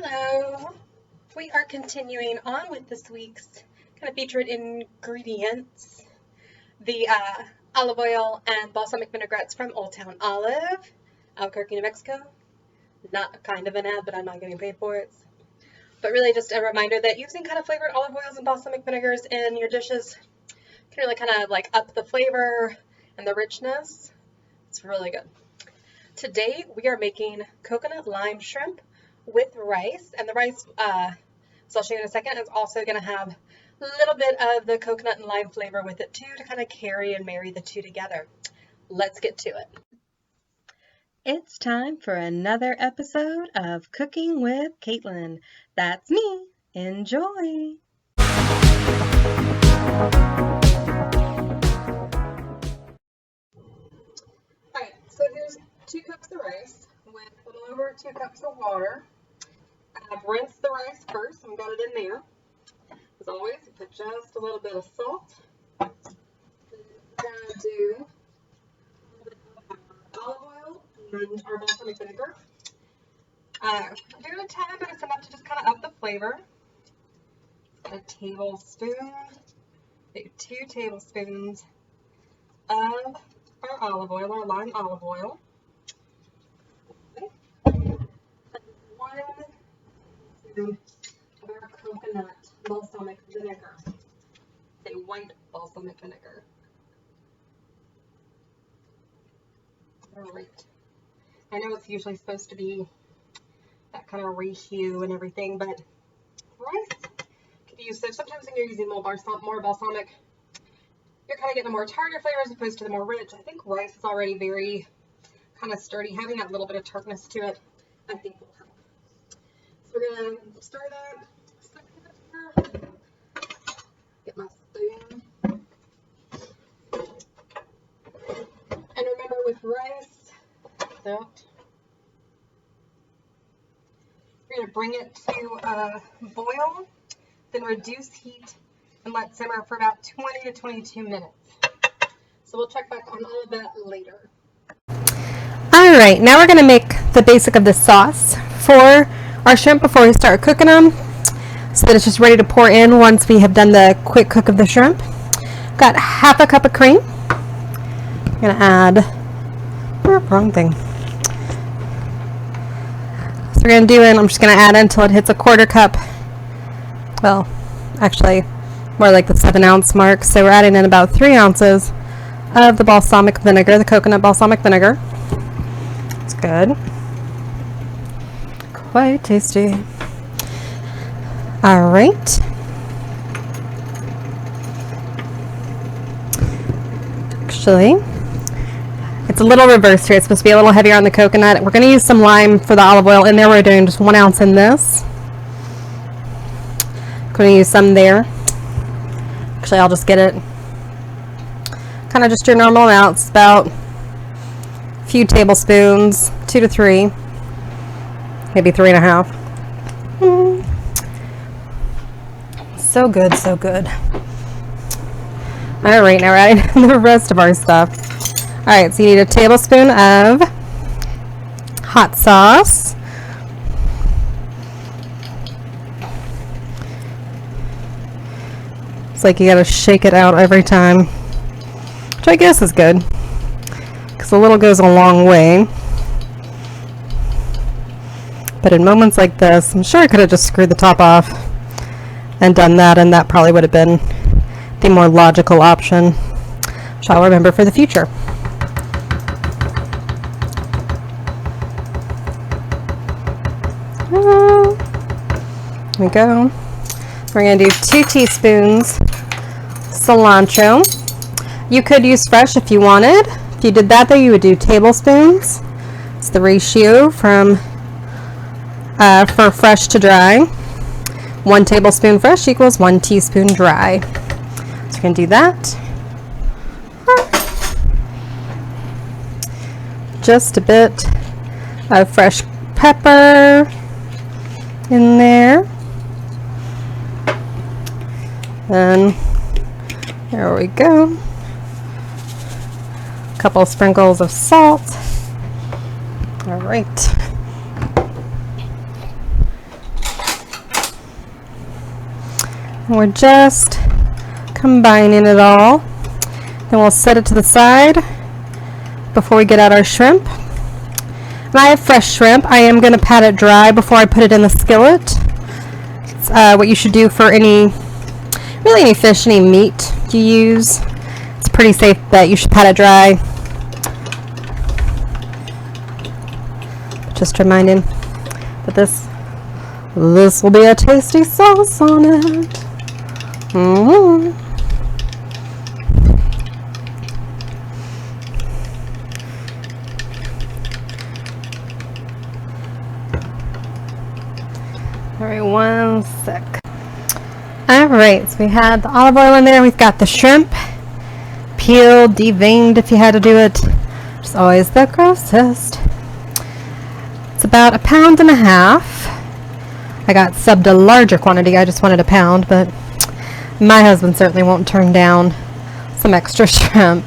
Hello! We are continuing on with this week's kind of featured ingredients. The olive oil and balsamic vinaigrettes from Old Town Olive, Albuquerque, New Mexico. Not kind of an ad, but I'm not getting paid for it. But really just a reminder that using kind of flavored olive oils and balsamic vinegars in your dishes can really kind of like up the flavor and the richness. It's really good. Today we are making coconut lime shrimp with rice, and the rice, so I'll show you in a second, is also going to have a little bit of the coconut and lime flavor with it too to kind of carry and marry the two together. Let's get to it. It's time for another episode of Cooking with Kaitlin. That's me. Enjoy! Alright, so here's 2 cups of rice with a little over 2 cups of water. I've rinsed the rice first and got it in there. As always, you put just a little bit of salt. We're going to do a little bit of olive oil and our balsamic vinegar. I'm doing a tad, but it's enough to just kind of up the flavor. A tablespoon, maybe 2 tablespoons of our olive oil, our lime olive oil. Of our coconut balsamic vinegar, a white balsamic vinegar. Alright. I know it's usually supposed to be that kind of ratio and everything, but rice could be used. So sometimes when you're using more balsamic, you're kind of getting a more tartar flavor as opposed to the more rich. I think rice is already very kind of sturdy. Having that little bit of tartness to it, I think will help. So we're going to stir that. Get my spoon. And remember with rice, you're going to bring it to a boil, then reduce heat and let simmer for about 20 to 22 minutes. So we'll check back on all of that later. All right, now we're going to make the basic of the sauce for our shrimp before we start cooking them, so that it's just ready to pour in once we have done the quick cook of the shrimp. Got half a cup of cream. I'm going to add, wrong thing. So we're going to do it, I'm just going to add until it hits a 1/4 cup. Well, actually more like the 7-ounce mark. So we're adding in about 3 ounces of the balsamic vinegar, the coconut balsamic vinegar. It's good. Quite tasty. All right. Actually, it's a little reversed here. It's supposed to be a little heavier on the coconut. We're going to use some lime for the olive oil in there. We're doing just 1 ounce in this. Going to use some there. Actually, I'll just get it kind of just your normal amounts, about a few tablespoons, 2 to 3. Maybe 3.5. So good, so good. All right, now we're adding the rest of our stuff. All right, so you need a tablespoon of hot sauce. It's like you gotta shake it out every time, which I guess is good, because a little goes a long way. But in moments like this, I'm sure I could have just screwed the top off and done that, and that probably would have been the more logical option, which I'll remember for the future. There we go. We're going to do 2 teaspoons cilantro. You could use fresh if you wanted. If you did that though, you would do tablespoons. It's the ratio from for fresh to dry. 1 tablespoon fresh equals 1 teaspoon dry. So we're going to do that. Just a bit of fresh pepper in there. And there we go. A couple of sprinkles of salt. All right. We're just combining it all. Then we'll set it to the side before we get out our shrimp. And I have fresh shrimp. I am going to pat it dry before I put it in the skillet. It's what you should do for any fish, any meat you use. It's a pretty safe bet. You should pat it dry. Just reminding that this will be a tasty sauce on it. Alright, one sec. Alright, so we had the olive oil in there. We've got the shrimp. Peeled, deveined if you had to do it. It's always the grossest. It's about 1.5 pounds. I got subbed a larger quantity. I just wanted 1 pound, but my husband certainly won't turn down some extra shrimp.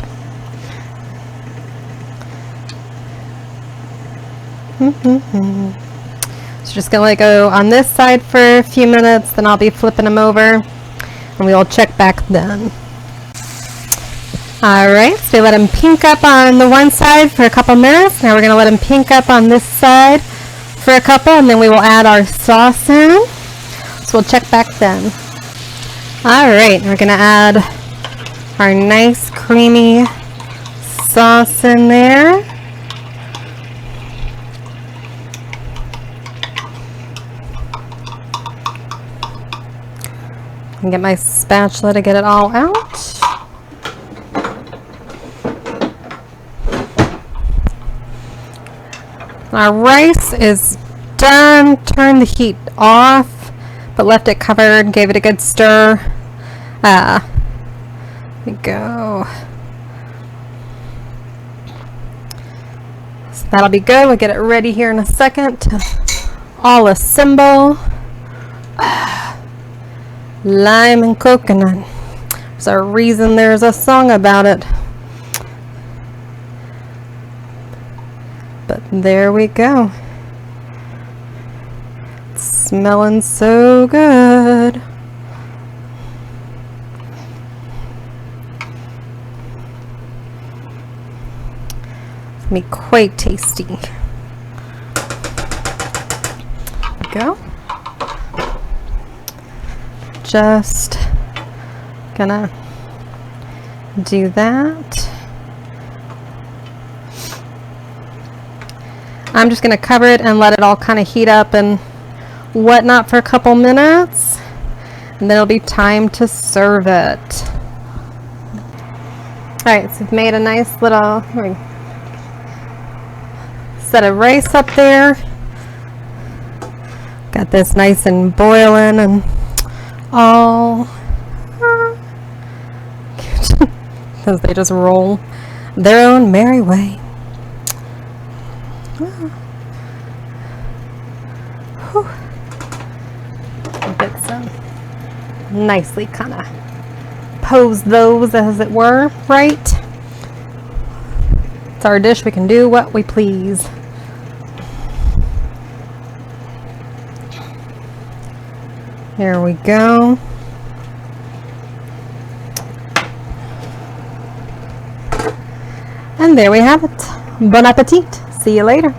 So just gonna let it go on this side for a few minutes, then I'll be flipping them over, and we'll check back then. Alright, so we let them pink up on the one side for a couple minutes. Now we're gonna let them pink up on this side for a couple, and then we will add our sauce in. So we'll check back then. Alright, we're gonna add our nice creamy sauce in there. And get my spatula to get it all out. Our rice is done. Turn the heat off, but left it covered, gave it a good stir. There we go. So that'll be good. We'll get it ready here in a second to all assemble. Lime and coconut. There's a reason there's a song about it. But there we go. It's smelling so good. It's gonna be quite tasty. There we go. Just gonna do that. I'm just gonna cover it and let it all kind of heat up and whatnot for a couple minutes, and then it'll be time to serve it. Alright, so we've made a nice little set of rice up there. Got this nice and boiling and all. Because they just roll their own merry way. Get some nicely kind of pose those, as it were, right? It's our dish. We can do what we please. Here we go. And there we have it. Bon appetit. See you later.